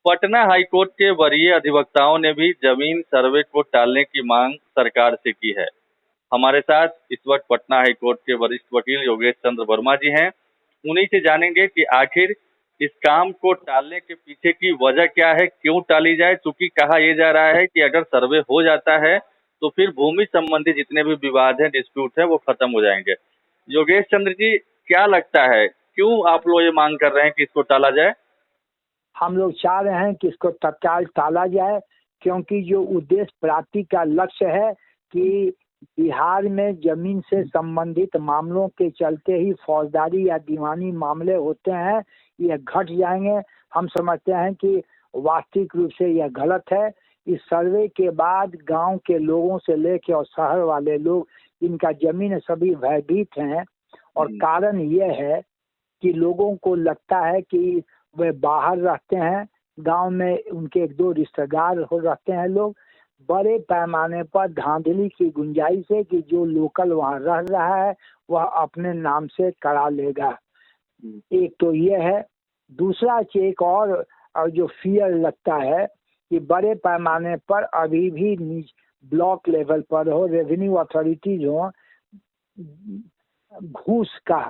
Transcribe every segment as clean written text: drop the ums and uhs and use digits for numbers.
Patna high court के वरीय अधिवक्ताओं ने भी जमीन सर्वे को टालने की मांग सरकार से की है। हमारे साथ इस वक्त पटना हाईकोर्ट के वरिष्ठ वकील योगेश चंद्र वर्मा जी हैं। उन्हीं से जानेंगे कि आखिर इस काम को टालने के पीछे की वजह क्या है, क्यों टाली जाए। चूंकि कहा यह जा रहा है कि अगर सर्वे हो जाता है तो फिर भूमि संबंधी जितने भी विवाद है, डिस्प्यूट है, वो खत्म हो जाएंगे। योगेश चंद्र जी, क्या लगता है, क्यों आप लोग ये मांग कर रहे हैं कि इसको टाला जाए? हम लोग चाह रहे हैं कि इसको तत्काल टाला जाए, क्योंकि जो उद्देश्य प्राप्ति का लक्ष्य है कि बिहार में जमीन से संबंधित मामलों के चलते ही फौजदारी या दीवानी मामले होते हैं, ये घट जाएंगे। हम समझते हैं कि वास्तविक रूप से यह गलत है। इस सर्वे के बाद गांव के लोगों से लेकर और शहर वाले लोग, इनका जमीन सभी भयभीत हैं। और कारण यह है कि लोगों को लगता है कि वे बाहर रहते हैं, गांव में उनके एक दो रिश्तेदार हो रहते हैं लोग, बड़े पैमाने पर धांधली की गुंजाइश है कि जो लोकल वहां रह रहा है वह अपने नाम से करा लेगा। एक तो ये है। दूसरा एक और जो फियर लगता है कि बड़े पैमाने पर अभी भी ब्लॉक लेवल पर हो, रेवेन्यू अथॉरिटीज हो, घूस का,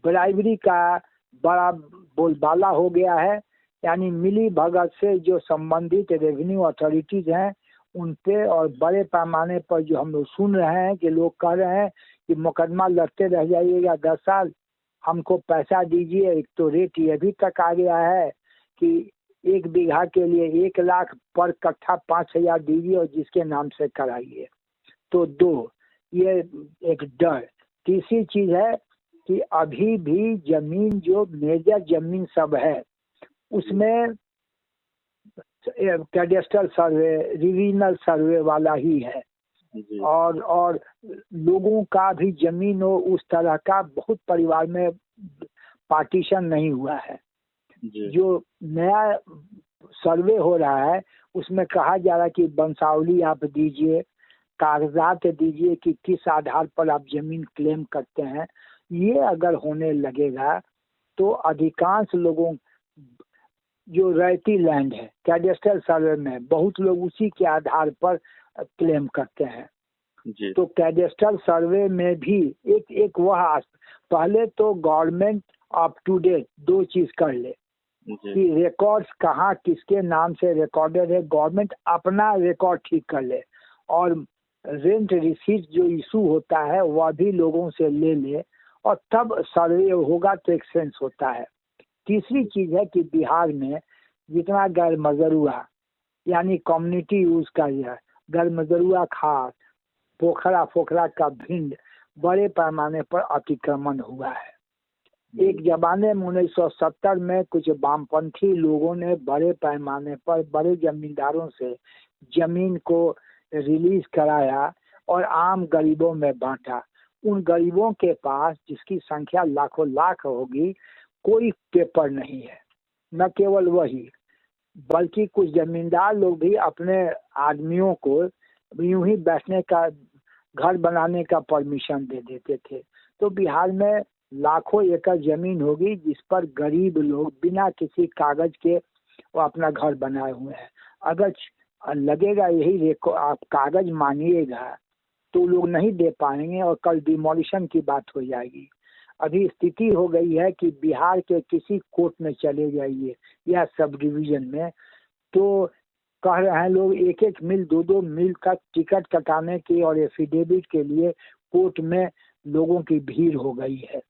ब्राइबरी का बड़ा बोलबाला हो गया है। यानी मिली भगत से जो संबंधित रेवेन्यू अथॉरिटीज हैं उन पे, और बड़े पैमाने पर जो हम लोग सुन रहे हैं कि लोग कह रहे हैं कि मुकदमा लड़ते रह जाइएगा 10 साल, हमको पैसा दीजिए। एक तो रेट ये भी तक आ गया है कि 1 बीघा के लिए 1 लाख पर कट्ठा 5,000 दीजिए और जिसके नाम से कराइए। तो 2 ये एक डर। तीसरी चीज है कि अभी भी जमीन, जो मेजर जमीन सब है, उसमें कैडेस्ट्रल सर्वे, रिवीजनल सर्वे वाला ही है। और लोगों का भी जमीन हो उस तरह का बहुत परिवार में पार्टीशन नहीं हुआ है। जो नया सर्वे हो रहा है उसमें कहा जा रहा है कि वंशावली आप दीजिए, कागजात दीजिए कि किस आधार पर आप जमीन क्लेम करते हैं। ये अगर होने लगेगा तो अधिकांश लोगों, जो रॉयल्टी लैंड है कैडेस्ट्रल सर्वे में, बहुत लोग उसी के आधार पर क्लेम करते हैं। तो कैडेस्ट्रल सर्वे में भी एक वह, पहले तो गवर्नमेंट अप टू डेट 2 चीज कर ले कि रिकॉर्ड्स कहाँ किसके नाम से रिकॉर्डेड है, गवर्नमेंट अपना रिकॉर्ड ठीक कर ले, और रेंट रिसीट जो इशू होता है वह भी लोगों से ले ले, और तब सर्वे होगा तो एक सेंस होता है। तीसरी चीज है कि बिहार में जितना गैर मजरूआ यानी कम्युनिटी यूज का यह गैर मजरूआ खास पोखरा का भिंड बड़े पैमाने पर अतिक्रमण हुआ है। एक जमाने में 1970 में कुछ वामपंथी लोगों ने बड़े पैमाने पर बड़े जमींदारों से जमीन को रिलीज कराया और आम गरीबों में बांटा। उन गरीबों के पास, जिसकी संख्या लाखों लाख होगी, कोई पेपर नहीं है। न केवल वही, बल्कि कुछ जमींदार लोग भी अपने आदमियों को यूं ही बैठने का, घर बनाने का परमिशन दे देते थे। तो बिहार में लाखों एकड़ जमीन होगी जिस पर गरीब लोग बिना किसी कागज के वो अपना घर बनाए हुए हैं। अगर लगेगा यही आप कागज मांगिएगा तो लोग नहीं दे पाएंगे और कल डिमोलिशन की बात हो जाएगी। अभी स्थिति हो गई है कि बिहार के किसी कोर्ट में चले जाइए या सब डिवीजन में, तो कह रहे हैं लोग 1-1 मील 2-2 मील का टिकट कटाने की और एफिडेविट के लिए कोर्ट में लोगों की भीड़ हो गई है।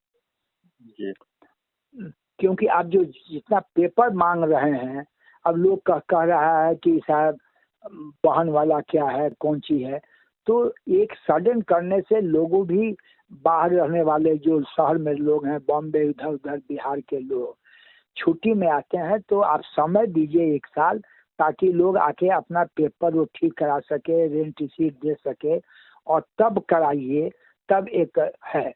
क्योंकि आप जो जितना पेपर मांग रहे हैं, अब लोग कह रहा है कि शायद वाहन वाला क्या है, कौन सी है, तो एक सडन करने से लोगों भी, बाहर रहने वाले जो शहर में लोग हैं, बॉम्बे इधर उधर बिहार के लोग छुट्टी में आते हैं, तो आप समय दीजिए 1 साल, ताकि लोग आके अपना पेपर वो ठीक करा सके, रेंट रिसीट दे सके, और तब कराइए। तब एक है।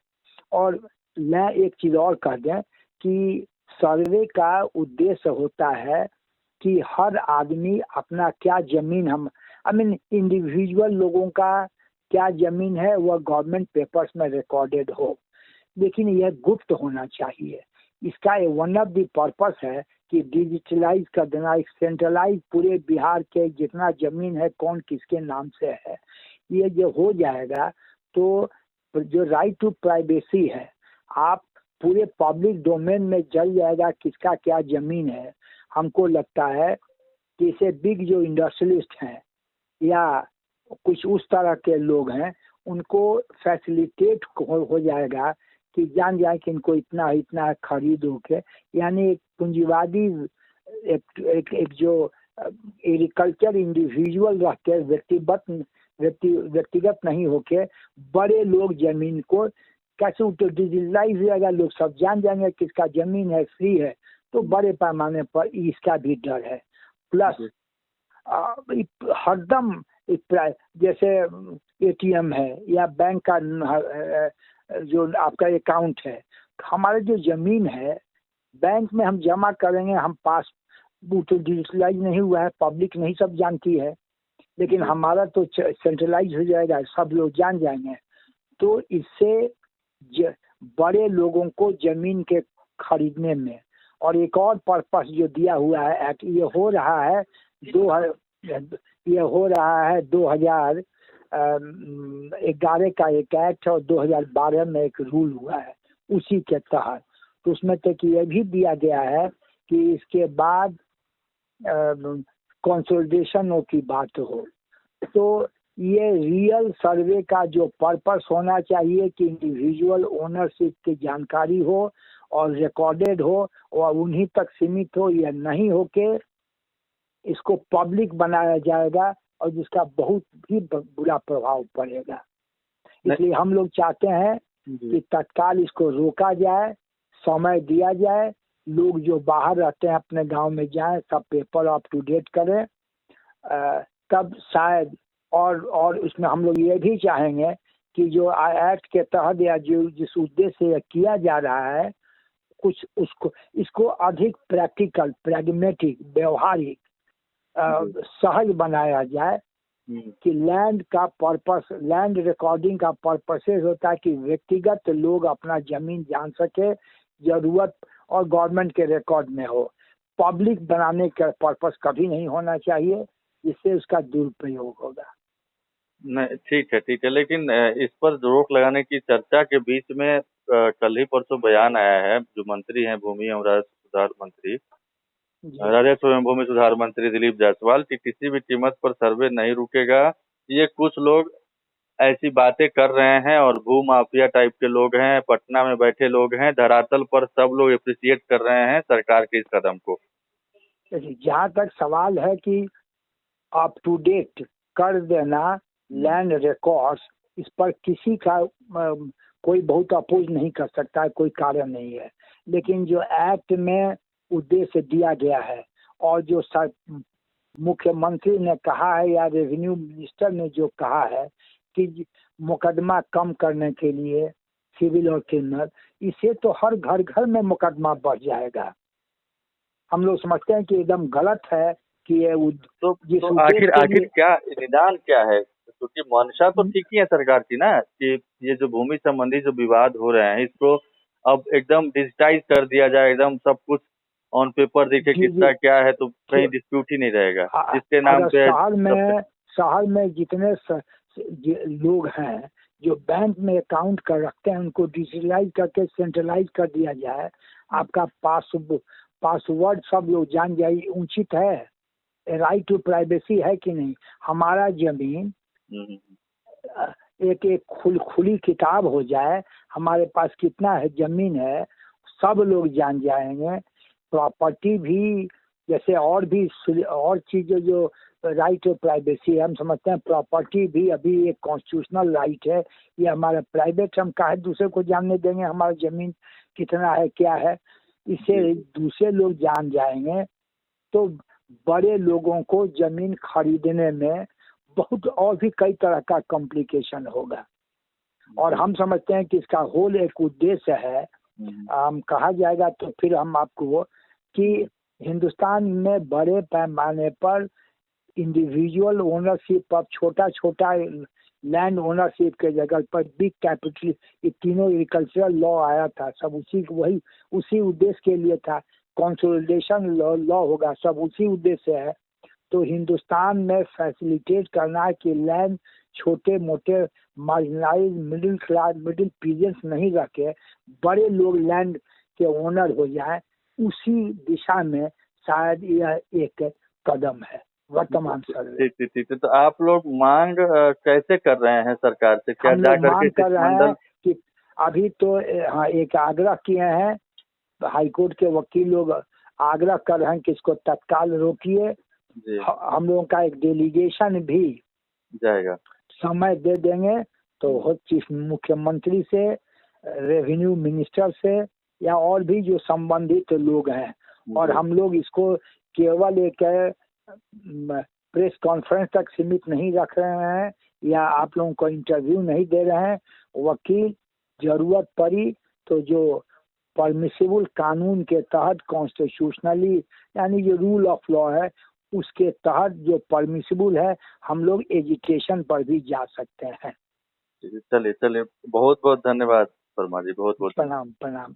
और मैं एक चीज और कह दें कि सर्वे का उद्देश्य होता है कि हर आदमी अपना क्या जमीन, इंडिविजुअल लोगों का क्या जमीन है वह गवर्नमेंट पेपर्स में रिकॉर्डेड हो, लेकिन यह गुप्त होना चाहिए। इसका वन ऑफ द पर्पस है कि डिजिटलाइज कर देना, एक सेंट्रलाइज पूरे बिहार के जितना जमीन है कौन किसके नाम से है, ये जो हो जाएगा तो जो राइट टू प्राइवेसी है, आप पूरे पब्लिक डोमेन में चल जाएगा किसका क्या जमीन है। हमको लगता है कि इसे बिग जो इंडस्ट्रियलिस्ट हैं या कुछ उस तरह के लोग हैं, उनको फैसिलिटेट हो जाएगा कि जान जाए कि इनको इतना इतना खरीदो के, यानी एक पूंजीवादी एक जो एग्रीकल्चर इंडिविजुअल रहते हैं, व्यक्तिगत नहीं होके बड़े लोग जमीन को कैसे तो डिजिटलाइज रहेगा, लोग सब जान जाएंगे किसका जमीन है, फ्री है, तो बड़े पैमाने पर इसका भी डर है। प्लस हरदम जैसे एटीएम है या बैंक का जो आपका अकाउंट है, हमारा जो जमीन है बैंक में हम जमा करेंगे, हम पास वो तो डिजिटलाइज नहीं हुआ है, पब्लिक नहीं सब जानती है, लेकिन हमारा तो सेंट्रलाइज हो जाएगा, सब लोग जान जाएंगे। तो इससे बड़े लोगों को जमीन के खरीदने में, और एक और पर्पस जो दिया हुआ है एक्ट, ये हो रहा है 2011 का एक एक्ट और 2012 में एक रूल हुआ है उसी के तहत। तो उसमें तक ये भी दिया गया है कि इसके बाद कंसोलिडेशन की बात हो, तो ये रियल सर्वे का जो पर्पस होना चाहिए कि इंडिविजुअल ओनरशिप की जानकारी हो और रिकॉर्डेड हो और उन्हीं तक सीमित हो, या नहीं हो के इसको पब्लिक बनाया जाएगा और जिसका बहुत ही बुरा प्रभाव पड़ेगा। इसलिए हम लोग चाहते हैं कि तत्काल इसको रोका जाए, समय दिया जाए, लोग जो बाहर रहते हैं अपने गांव में जाएं, सब पेपर अप टू डेट करें, तब शायद और उसमें हम लोग ये भी चाहेंगे कि जो एक्ट के तहत या जो जिस उद्देश्य से किया जा रहा है कुछ इसको अधिक प्रैक्टिकल, प्रैग्मेटिक, व्यवहारिक, सहज बनाया जाए कि लैंड का पर्पस, लैंड रिकॉर्डिंग का पर्पस होता है कि व्यक्तिगत लोग अपना जमीन जान सके, जरूरत और गवर्नमेंट के रिकॉर्ड में हो, पब्लिक बनाने का पर्पस कभी नहीं होना चाहिए, जिससे उसका दुरुपयोग होगा। नहीं, ठीक है, लेकिन इस पर रोक लगाने की चर्चा के बीच में कल ही परसों बयान आया है, जो मंत्री हैं भूमि एवं राजस्व एवं भूमि सुधार मंत्री दिलीप जायसवाल की किसी भी कीमत पर सर्वे नहीं रुकेगा। ये कुछ लोग ऐसी बातें कर रहे हैं और भू माफिया टाइप के लोग हैं, पटना में बैठे लोग हैं, धरातल पर सब लोग अप्रिशिएट कर रहे हैं सरकार के इस कदम को। जहाँ तक सवाल है कि अप टू डेट कर देना लैंड रिकॉर्ड्स, इस पर किसी का कोई बहुत अपोज नहीं कर सकता है, कोई कारण नहीं है, लेकिन जो एक्ट में उद्देश्य दिया गया है और जो मुख्यमंत्री ने कहा है या रेवेन्यू मिनिस्टर ने जो कहा है कि मुकदमा कम करने के लिए सिविल और क्रिमिनल, इसे तो हर घर घर में मुकदमा बढ़ जाएगा। हम लोग समझते हैं कि एकदम गलत है कि ये तो आखिर क्या निदान क्या है, क्योंकि मंशा तो ठीक ही है सरकार की ना, कि ये जो भूमि संबंधी जो विवाद हो रहे हैं इसको अब एकदम डिजिटाइज कर दिया जाए, एकदम सब कुछ ऑन पेपर दिखे किसका क्या है, तो कहीं डिस्प्यूट ही नहीं रहेगा जिसके नाम पे। शहर में जितने लोग हैं जो बैंक में अकाउंट कर रखते हैं, उनको डिजिटलाइज करके सेंट्रलाइज कर दिया जाए, आपका पासवर्ड सब लोग जान जाए, उचित है, राइट टू प्राइवेसी है कि नहीं। हमारा जमीन एक खुली किताब हो जाए, हमारे पास कितना है जमीन है सब लोग जान जाएंगे। प्रॉपर्टी भी जैसे और चीजें जो राइट टू प्राइवेसी है, हम समझते हैं प्रॉपर्टी भी अभी एक कॉन्स्टिट्यूशनल राइट है, ये हमारा प्राइवेट, हम काहे दूसरे को जानने देंगे हमारा जमीन कितना है क्या है। इसे दूसरे लोग जान जाएंगे तो बड़े लोगों को जमीन खरीदने में बहुत और भी कई तरह का कॉम्प्लिकेशन होगा। और हम समझते हैं कि इसका होल एक उद्देश्य है, हम कहा जाएगा तो फिर हम आपको कि हिंदुस्तान में बड़े पैमाने पर इंडिविजुअल ओनरशिप पर छोटा लैंड ओनरशिप के जगह पर बिग कैपिटल, ये तीनों एग्रीकल्चरल लॉ आया था, सब उसी उद्देश्य के लिए था कंसोलिडेशन लॉ होगा, सब उसी उद्देश्य है। तो हिंदुस्तान में फैसिलिटेट करना है कि लैंड छोटे मोटे marginalise middle class middle periods नहीं रखे, बड़े लोग लैंड के ओनर हो जाए, उसी दिशा में शायद यह एक कदम है वर्तमान सर्वे। ठीक। तो आप लोग मांग कैसे कर रहे हैं सरकार से? क्या हम जा लोग करके मांग कर रहे हैं शिष्टमंडल? कि अभी तो हाँ एक आग्रह किए हैं, हाईकोर्ट के वकील लोग आग्रह कर रहे हैं कि इसको तत्काल रोकिए। जी, हम लोगों का एक डेलीगेशन भी जाएगा। समय दे देंगे, तो चीफ मुख्यमंत्री से, रेवेन्यू मिनिस्टर से, या और भी जो संबंधित लोग हैं, और हम लोग इसको केवल एक प्रेस कॉन्फ्रेंस तक सीमित नहीं रख रहे हैं या आप लोगों को इंटरव्यू नहीं दे रहे हैं। वकील जरूरत पड़ी तो जो परमिसिबल कानून के तहत कॉन्स्टिट्यूशनली यानी जो रूल ऑफ लॉ है उसके तहत जो परमिसिबल है, हम लोग एजुकेशन पर भी जा सकते हैं। चलिए बहुत बहुत धन्यवाद वर्मा जी, बहुत बहुत प्रणाम प्रणाम।